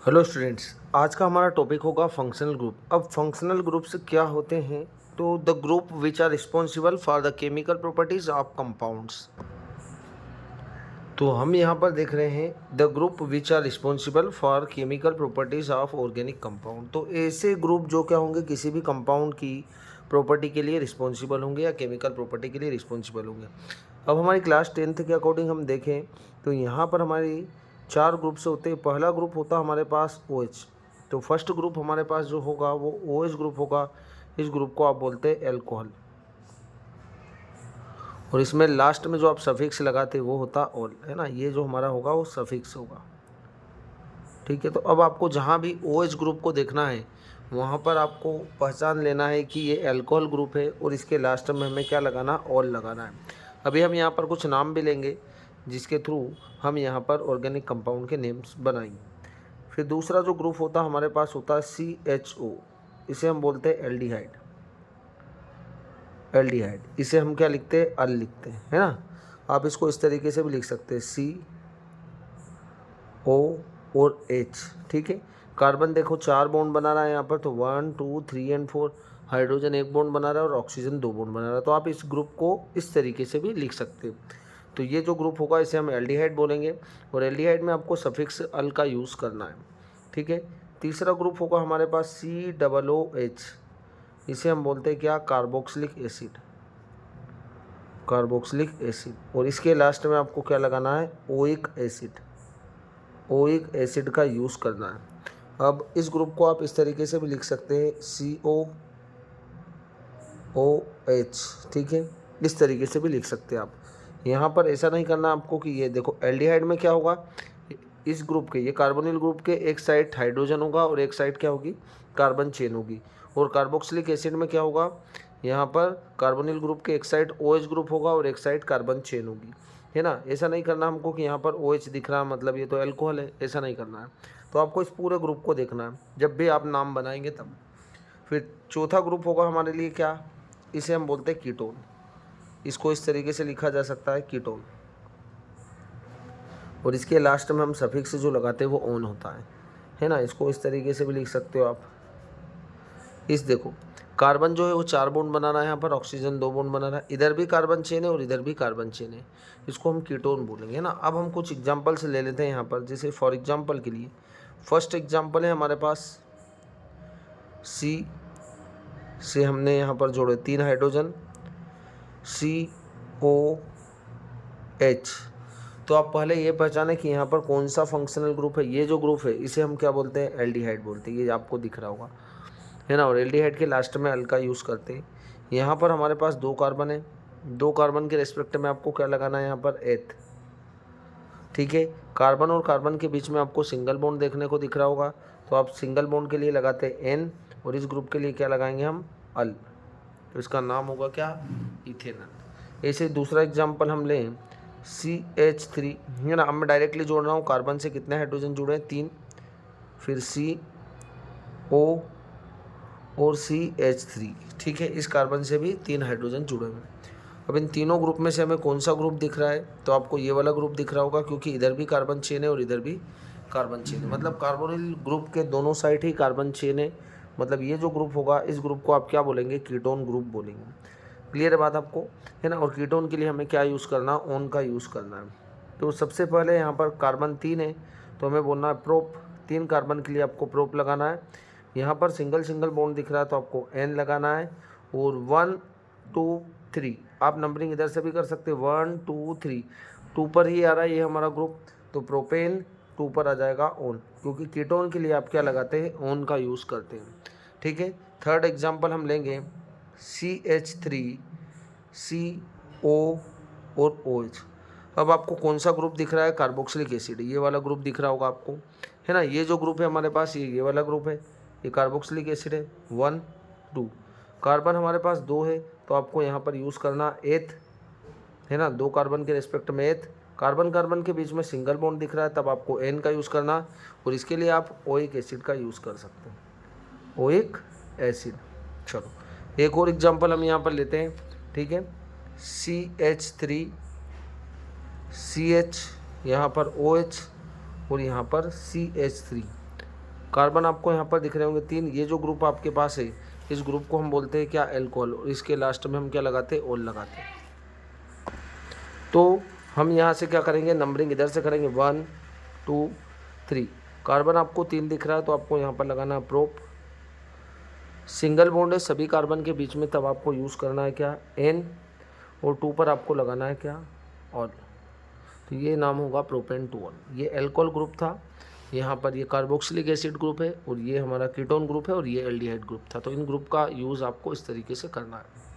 Hello students, आज का हमारा टॉपिक होगा फंक्शनल ग्रुप। अब फंक्शनल ग्रुप्स क्या होते हैं? तो the group which are responsible for the chemical properties of compounds. तो हम यहाँ पर देख रहे हैं the group which are responsible for chemical properties of organic compound. तो ऐसे ग्रुप जो क्या होंगे, किसी भी कंपाउंड की प्रॉपर्टी के लिए रिस्पॉन्सिबल होंगे या केमिकल प्रॉपर्टी के लिए रिस्पॉन्सिबल होंगे। अब हमारी क्लास 10th के अकॉर्डिंग हम देखें तो यहाँ पर हमारी 4 ग्रुप्स होते हैं। पहला ग्रुप होता है हमारे पास OH। तो फर्स्ट ग्रुप हमारे पास जो होगा वो OH ग्रुप होगा। इस ग्रुप को आप बोलते हैं एल्कोहल, और इसमें लास्ट में जो आप सफिक्स लगाते वो होता ऑल, है ना। ये जो हमारा होगा वो सफिक्स होगा, ठीक है। तो अब आपको जहाँ भी OH ग्रुप को देखना है वहाँ पर आपको पहचान लेना है कि ये एल्कोहल ग्रुप है और इसके लास्ट में हमें क्या लगाना, ऑल लगाना है। अभी हम यहाँ पर कुछ नाम भी लेंगे जिसके थ्रू हम यहाँ पर ऑर्गेनिक कंपाउंड के नेम्स बनाएंगे। फिर दूसरा जो ग्रुप होता है हमारे पास होता है CHO। इसे हम बोलते हैं एल्डिहाइड। एल्डिहाइड इसे हम क्या लिखते हैं, अल लिखते हैं, है ना। आप इसको इस तरीके से भी लिख सकते हैं CO और H, ठीक है। कार्बन देखो 4 बॉन्ड बना रहा है यहाँ पर, तो 1 2 3 एंड 4। हाइड्रोजन 1 बॉन्ड बना रहा है और ऑक्सीजन 2 बॉन्ड बना रहा है। तो आप इस ग्रुप को इस तरीके से भी लिख सकते हो। तो ये जो ग्रुप होगा इसे हम एल्डिहाइड बोलेंगे, और एल्डिहाइड में आपको सफिक्स अल का यूज़ करना है, ठीक है। तीसरा ग्रुप होगा हमारे पास COOH। इसे हम बोलते हैं क्या, कार्बोक्सिलिक एसिड। कार्बोक्सिलिक एसिड, और इसके लास्ट में आपको क्या लगाना है, ओइक एसिड। ओइक एसिड का यूज़ करना है। अब इस ग्रुप को आप इस तरीके से भी लिख सकते हैं COOH, ठीक है। इस तरीके से भी लिख सकते हैं आप। यहाँ पर ऐसा नहीं करना आपको कि ये देखो एल्डिहाइड में क्या होगा, इस ग्रुप के, ये कार्बोनिल ग्रुप के एक साइड हाइड्रोजन होगा और एक साइड क्या होगी, कार्बन चेन होगी। और कार्बोक्सिलिक एसिड में क्या होगा, यहाँ पर कार्बोनिल ग्रुप के एक साइड OH ग्रुप होगा और एक साइड कार्बन चेन होगी, है ना। ऐसा नहीं करना हमको कि यहाँ पर OH दिख रहा है मतलब ये तो एल्कोहल है, ऐसा नहीं करना है। तो आपको इस पूरे ग्रुप को देखना है जब भी आप नाम बनाएंगे तब। फिर चौथा ग्रुप होगा हमारे लिए क्या, इसे हम बोलते हैं कीटोन। इसको इस तरीके से लिखा जा सकता है कीटोन, और इसके लास्ट में हम सफिक्स जो लगाते हैं वो ऑन होता है ना। इसको इस तरीके से भी लिख सकते हो आप। इस देखो कार्बन जो है वो 4 बॉन्ड बना रहा है यहाँ पर, ऑक्सीजन 2 बॉन्ड बना रहा है, इधर भी कार्बन चेन है और इधर भी कार्बन चेन है। इसको हम कीटोन बोलेंगे, है ना। अब हम कुछ एग्जाम्पल्स ले लेते हैं यहाँ पर, जैसे फॉर एग्जाम्पल के लिए फर्स्ट एग्जाम्पल है हमारे पास C से हमने यहाँ पर जोड़े 3 हाइड्रोजन, COH। तो आप पहले ये पहचाने कि यहाँ पर कौन सा फंक्शनल ग्रुप है। ये जो ग्रुप है इसे हम क्या बोलते हैं, एल्डिहाइड बोलते हैं। ये आपको दिख रहा होगा, है ना। और एल्डिहाइड के लास्ट में अल का यूज़ करते हैं। यहाँ पर हमारे पास 2 कार्बन है, 2 कार्बन के रेस्पेक्ट में आपको क्या लगाना है यहाँ पर, एथ, ठीक है। कार्बन और कार्बन के बीच में आपको सिंगल बॉन्ड देखने को दिख रहा होगा, तो आप सिंगल बॉन्ड के लिए लगाते हैं N, और इस ग्रुप के लिए क्या लगाएंगे हम, अल। तो इसका नाम होगा क्या, इथेनॉल। ऐसे दूसरा एग्जाम्पल हम लें CH3, है ना। अब मैं डायरेक्टली जोड़ रहा हूँ, कार्बन से कितने हाइड्रोजन जुड़े हैं, 3, फिर CO और CH3, ठीक है। इस कार्बन से भी 3 हाइड्रोजन जुड़े हुए हैं। अब इन तीनों ग्रुप में से हमें कौन सा ग्रुप दिख रहा है, तो आपको ये वाला ग्रुप दिख रहा होगा, क्योंकि इधर भी कार्बन चेन है और इधर भी कार्बन चेन है। मतलब कार्बोनिल ग्रुप के दोनों साइड ही कार्बन चेन है। मतलब ये जो ग्रुप होगा इस ग्रुप को आप क्या बोलेंगे, कीटोन ग्रुप बोलेंगे। क्लियर है बात आपको, है ना। और कीटोन के लिए हमें क्या यूज़ करना, ऑन का यूज़ करना है। तो सबसे पहले यहाँ पर कार्बन 3 है तो हमें बोलना है प्रोप। 3 कार्बन के लिए आपको प्रोप लगाना है। यहाँ पर सिंगल सिंगल बॉन्ड दिख रहा है तो आपको N लगाना है, और 1 2 3 आप नंबरिंग इधर से भी कर सकते हैं, 1 2 3, 2 पर ही आ रहा है ये हमारा ग्रुप, तो प्रोपेन 2 पर आ जाएगा ऑन, क्योंकि कीटोन के लिए आप क्या लगाते हैं, ऑन का यूज़ करते हैं, ठीक है। थर्ड एग्जाम्पल हम लेंगे CH3, CO और OH। अब आपको कौन सा ग्रुप दिख रहा है, कार्बोक्सिलिक एसिड, ये वाला ग्रुप दिख रहा होगा आपको, है ना। ये जो ग्रुप है हमारे पास ये वाला ग्रुप है, ये कार्बोक्सिलिक एसिड है। 1 2 कार्बन हमारे पास 2 है तो आपको यहाँ पर यूज़ करना एथ, है ना। 2 कार्बन के रिस्पेक्ट में एथ। कार्बन कार्बन के बीच में सिंगल बॉन्ड दिख रहा है तब आपको N का यूज़ करना, और इसके लिए आप ओइक एसिड का यूज़ कर सकते हैं, ओइक एसिड। चलो एक और एग्जांपल हम यहाँ पर लेते हैं, ठीक है। CH3, CH, यहाँ पर OH और यहाँ पर CH3, कार्बन आपको यहाँ पर दिख रहे होंगे 3, ये जो ग्रुप आपके पास है इस ग्रुप को हम बोलते हैं क्या, एल्कोहल, और इसके लास्ट में हम क्या लगाते हैं, ओल लगाते हैं। तो हम यहाँ से क्या करेंगे, नंबरिंग इधर से करेंगे 1 2 3। कार्बन आपको 3 दिख रहा है तो आपको यहाँ पर लगाना है प्रोप। सिंगल बॉन्ड है सभी कार्बन के बीच में, तब आपको यूज़ करना है क्या, एन, और 2 पर आपको लगाना है क्या, ऑल। तो ये नाम होगा प्रोपेन टू ऑल। ये एल्कोहल ग्रुप था, यहाँ पर ये कार्बोक्सिलिक एसिड ग्रुप है, और ये हमारा कीटोन ग्रुप है, और ये एल्डिहाइड ग्रुप था। तो इन ग्रुप का यूज़ आपको इस तरीके से करना है।